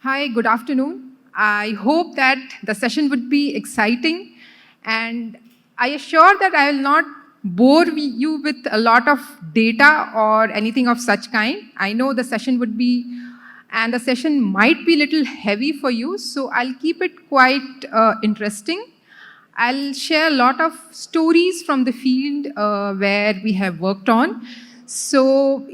Hi, good afternoon. I hope that the session would be exciting, and I assure that I will not bore you with a lot of data or anything of such kind. I know the session would be, and the session might be a little heavy for you, so I'll keep it quite interesting. I'll share a lot of stories from the field where we have worked on. So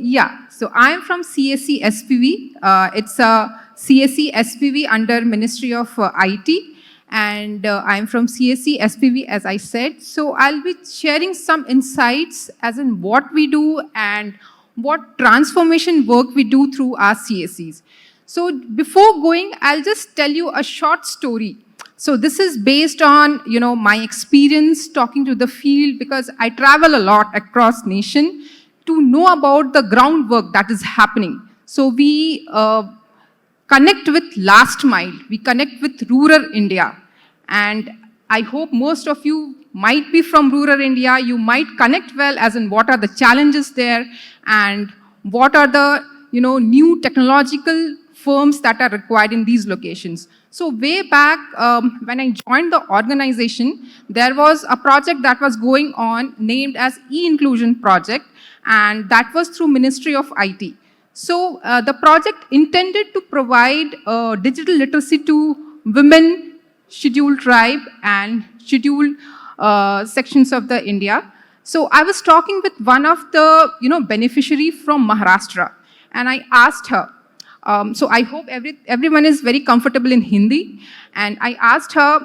I'm from CSC SPV. It's a CSC SPV under Ministry of IT, and I'm from CSC SPV, as I said. So I'll be sharing some insights as in what we do and what transformation work we do through our CSCs. So before going, I'll just tell you a short story. So this is based on, my experience talking to the field, because I travel a lot across nation to know about the groundwork that is happening. So we connect with last mile, we connect with rural India. And I hope most of you might be from rural India, you might connect well as in what are the challenges there and what are the new technological firms that are required in these locations. So way back when I joined the organization, there was a project that was going on named as E-Inclusion Project, and that was through Ministry of IT. So the project intended to provide digital literacy to women, scheduled tribe, and scheduled sections of the India. So I was talking with one of the beneficiary from Maharashtra, and I asked her. So I hope everyone is very comfortable in Hindi, and I asked her,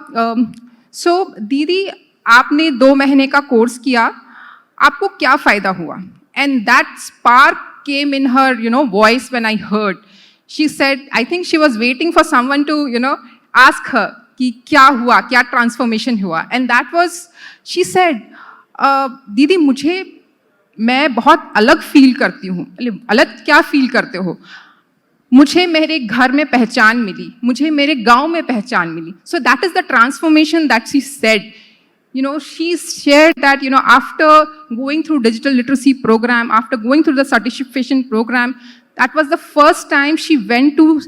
so दीदी आपने 2 महीने का course किया, आपको क्या फायदा हुआ? And that spark came in her voice when I heard. She said, I think she was waiting for someone to ask her कि क्या हुआ, क्या transformation हुआ. And that was, she said, दीदी मैं बहुत अलग फील करती हूँ. अलग क्या फील करते हो? मुझे मेरे घर में पहचान मिली, मुझे मेरे गांव में पहचान मिली. So that is the transformation that she said. She shared that, after going through digital literacy program, after going through the certification program, that was the first time she went to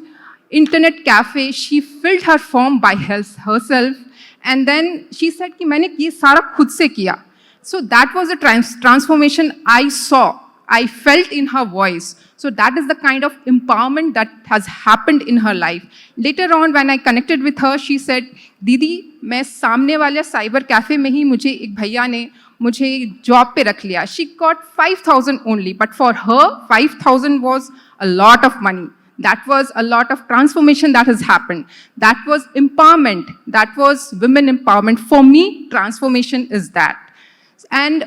internet cafe. She filled her form by herself, and then she said कि मैंने ये सारा खुद से किया. So that was a transformation I saw. I felt in her voice. So that is the kind of empowerment that has happened in her life. Later on, when I connected with her, she said, दीदी मैं सामने वाले cyber cafe में ही मुझे एक भैया ने मुझे जॉब पे रख लिया. She got 5,000 only, but for her 5,000 was a lot of money. That was a lot of transformation that has happened. That was empowerment. That was women empowerment. For me, transformation is that. And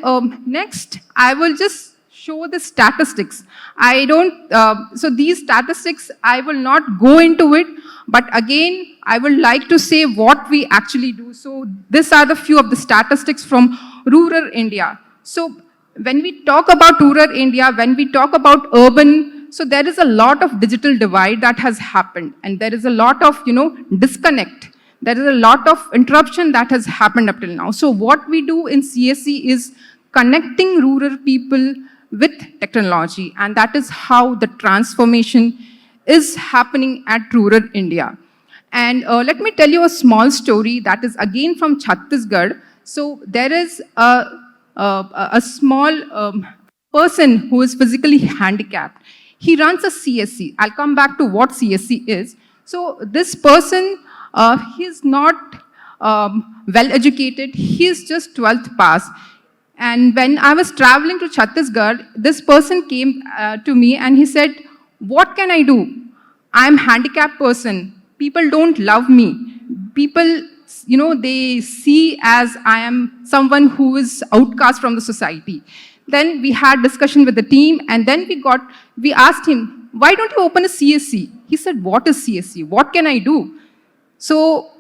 next, I will just show the statistics. So these statistics, I will not go into it, but again, I would like to say what we actually do. So these are the few of the statistics from rural India. So when we talk about rural India, when we talk about urban, so there is a lot of digital divide that has happened, and there is a lot of, disconnect. There is a lot of interruption that has happened up till now. So what we do in CSC is connecting rural people with technology, and that is how the transformation is happening at rural India. And let me tell you a small story that is again from Chhattisgarh. So there is a small person who is physically handicapped. He runs a CSC. I'll come back to what CSC is. So this person, he's not well educated. He's just 12th pass. And when I was traveling to Chhattisgarh, this person came to me and he said, what can I do? I'm a handicapped person. People don't love me. People, they see as I am someone who is outcast from the society. Then we had discussion with the team, and then we asked him, why don't you open a CSC? He said, what is CSC? What can I do? So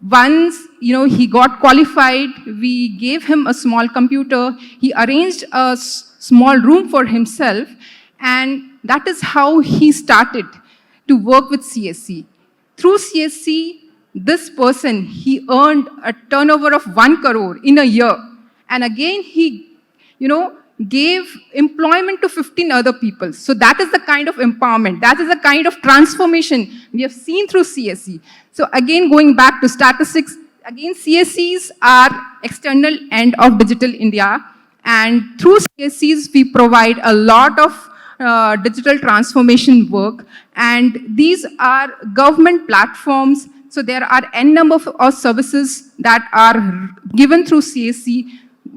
once, he got qualified, we gave him a small computer, he arranged a small room for himself, and that is how he started to work with CSC. Through CSC, this person, he earned a turnover of 1 crore in a year. And again, he, gave employment to 15 other people. So that is the kind of empowerment. That is the kind of transformation we have seen through CSC. So again, going back to statistics, again, CSCs are external end of Digital India. And through CSCs, we provide a lot of digital transformation work. And these are government platforms. So there are N number of services that are given through CSC,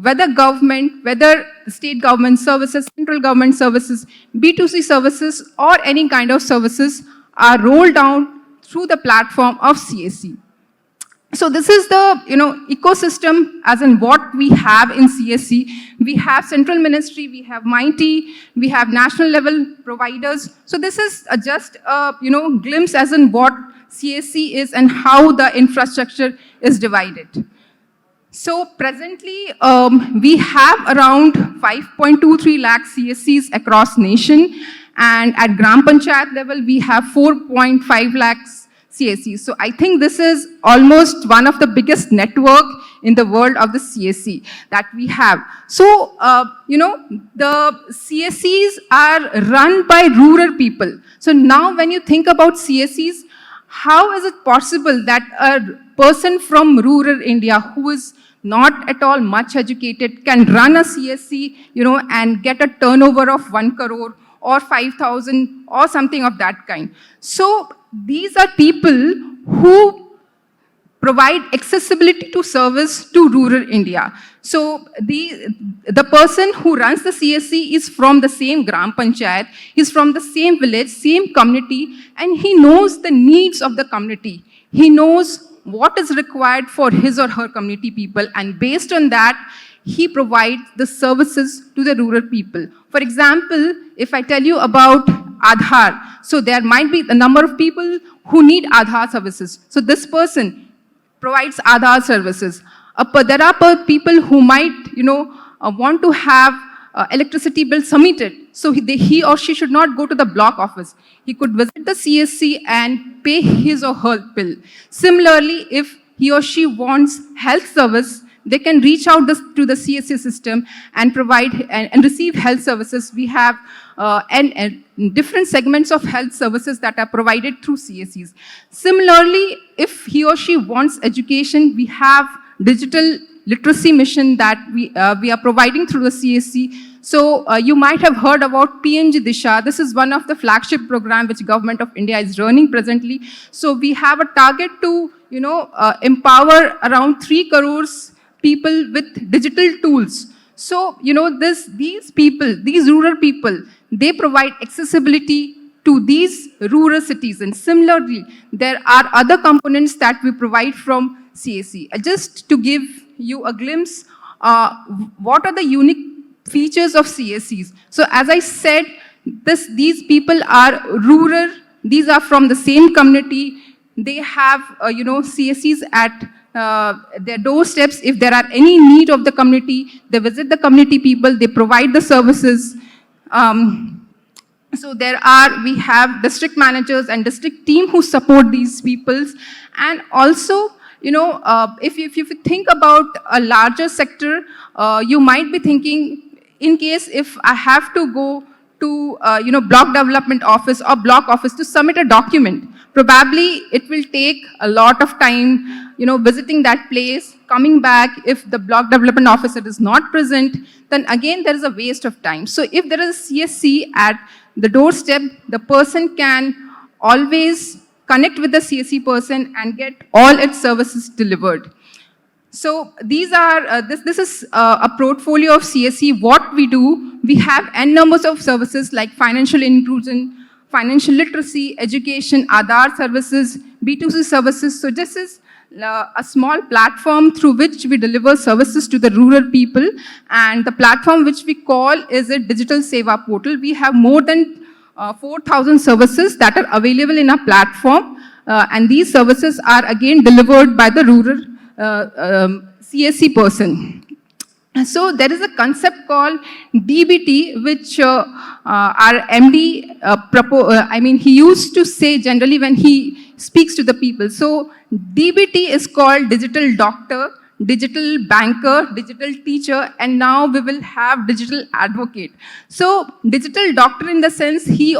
whether government, whether state government services, central government services, B2C services, or any kind of services are rolled down through the platform of CSC. So this is the ecosystem as in what we have in CSC. We have central ministry, we have MIT, we have national level providers. So this is just a glimpse as in what CSC is and how the infrastructure is divided. So presently, we have around 5.23 lakh CSCs across nation, and at Gram Panchayat level, we have 4.5 lakhs CSCs. So I think this is almost one of the biggest network in the world of the CSC that we have. So, the CSCs are run by rural people. So now when you think about CSCs, how is it possible that a person from rural India who is not at all much educated can run a CSC, and get a turnover of 1 crore or 5,000 or something of that kind? So these are people who provide accessibility to service to rural India. So the person who runs the CSC is from the same Gram Panchayat, he's from the same village, same community, and he knows the needs of the community. He knows what is required for his or her community people, and based on that, he provides the services to the rural people. For example, if I tell you about Aadhaar, so there might be a number of people who need Aadhaar services. So this person provides Aadhaar services. There are people who might, want to have electricity bill submitted. So he or she should not go to the block office. He could visit the CSC and pay his or her bill. Similarly, if he or she wants health service, they can reach out to the CSC system and provide and receive health services. We have and different segments of health services that are provided through CSCs. Similarly, if he or she wants education, we have digital literacy mission that we are providing through the CSC. So you might have heard about PNG Disha. This is one of the flagship program which Government of India is running presently. So we have a target to empower around 3 crores people with digital tools. So these people, these rural people, they provide accessibility to these rural cities. And similarly, there are other components that we provide from CSC. Just to give you a glimpse, what are the unique features of CSCs? So as I said, these people are rural. These are from the same community. They have, CSCs at their doorsteps. If there are any need of the community, they visit the community people, they provide the services. So we have district managers and district team who support these peoples. And also, if you think about a larger sector, you might be thinking, in case if I have to go to, block development office or block office to submit a document, probably it will take a lot of time, visiting that place, coming back. If the block development officer is not present, then again, there is a waste of time. So if there is a CSC at the doorstep, the person can always connect with the CSC person and get all its services delivered. So these are, this is a portfolio of CSC. What we do, we have N numbers of services like financial inclusion, financial literacy, education, Aadhaar services, B2C services. So this is a small platform through which we deliver services to the rural people. And the platform which we call is a digital Seva portal. We have more than 4,000 services that are available in our platform. And these services are again delivered by the rural CSC person. So there is a concept called DBT, which our MD, he used to say generally when he speaks to the people. So DBT is called digital doctor, digital banker, digital teacher, and now we will have digital advocate. So digital doctor in the sense he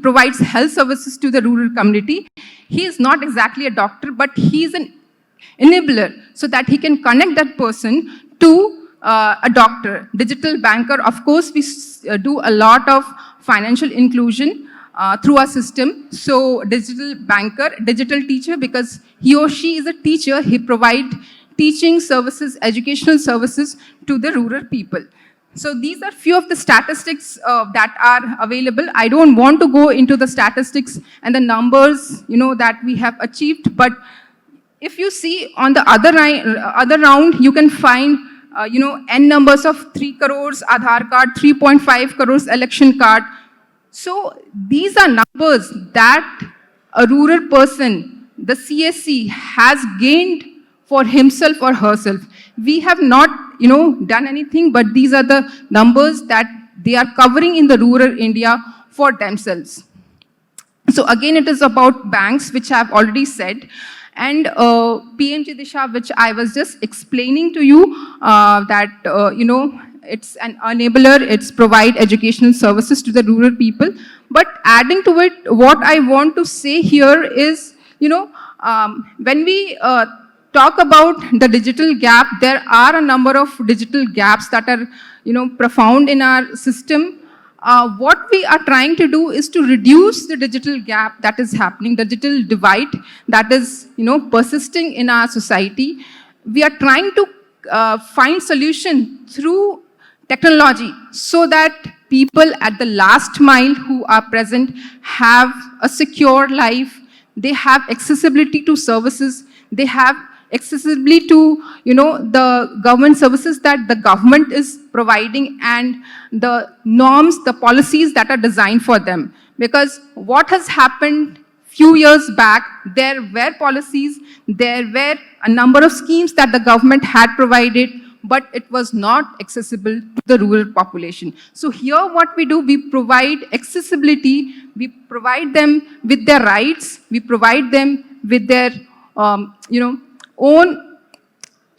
provides health services to the rural community. He is not exactly a doctor, but he is an enabler so that he can connect that person to a doctor. Digital banker, of course, we do a lot of financial inclusion through our system. So digital banker, digital teacher, because he or she is a teacher, he provides teaching services, educational services to the rural people. So these are few of the statistics that are available. I don't want to go into the statistics and the numbers, that we have achieved, but if you see on the other round, you can find, n numbers of 3 crores Aadhaar card, 3.5 crores election card. So these are numbers that a rural person, the CSC, has gained for himself or herself. We have not, done anything, but these are the numbers that they are covering in the rural India for themselves. So again, it is about banks, which I have already said, and PMG Disha, which I was just explaining to you, that, it's an enabler, it's provide educational services to the rural people. But adding to it, what I want to say here is, when we talk about the digital gap, there are a number of digital gaps that are, profound in our system. What we are trying to do is to reduce the digital gap that is happening, the digital divide that is, persisting in our society. We are trying to find solution through technology so that people at the last mile who are present have a secure life, they have accessibility to services, they have accessibility to, the government services that the government is providing and the norms, the policies that are designed for them. Because what has happened few years back, there were policies, there were a number of schemes that the government had provided, but it was not accessible to the rural population. So here what we do, we provide accessibility, we provide them with their rights, we provide them with their, own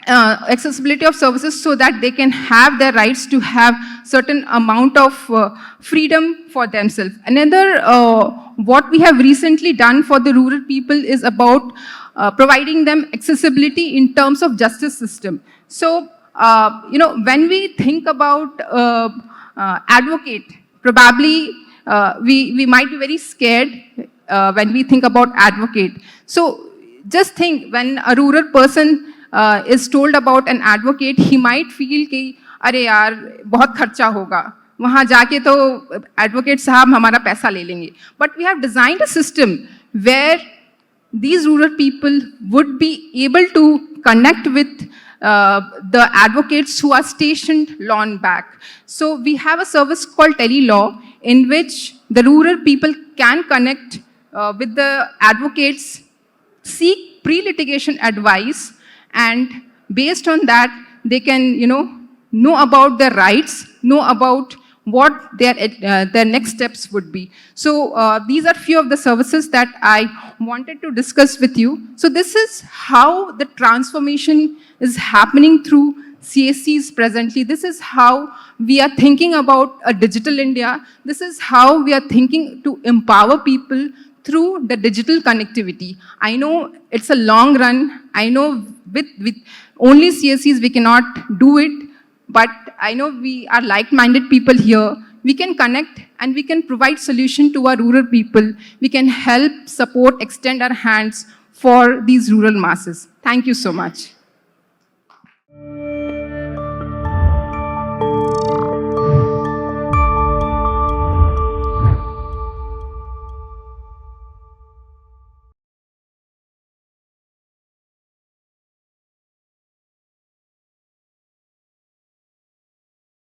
accessibility of services so that they can have their rights to have certain amount of freedom for themselves. Another, what we have recently done for the rural people is about providing them accessibility in terms of justice system. So, when we think about advocate, probably we might be very scared when we think about advocate. So just think, when a rural person is told about an advocate, he might feel कि अरे यार बहुत खर्चा होगा, वहाँ जाके तो advocate साहब हमारा पैसा ले लेंगे. But we have designed a system where these rural people would be able to connect with the advocates who are stationed long back. So we have a service called Tele-Law in which the rural people can connect with the advocates, seek pre-litigation advice, and based on that, they can, know about their rights, know about what their next steps would be. So these are few of the services that I wanted to discuss with you. So this is how the transformation is happening through CSCs presently. This is how we are thinking about a digital India. This is how we are thinking to empower people through the digital connectivity. I know it's a long run. I know with only CSCs we cannot do it, but I know we are like-minded people here. We can connect and we can provide solution to our rural people. We can help, support, extend our hands for these rural masses. Thank you so much.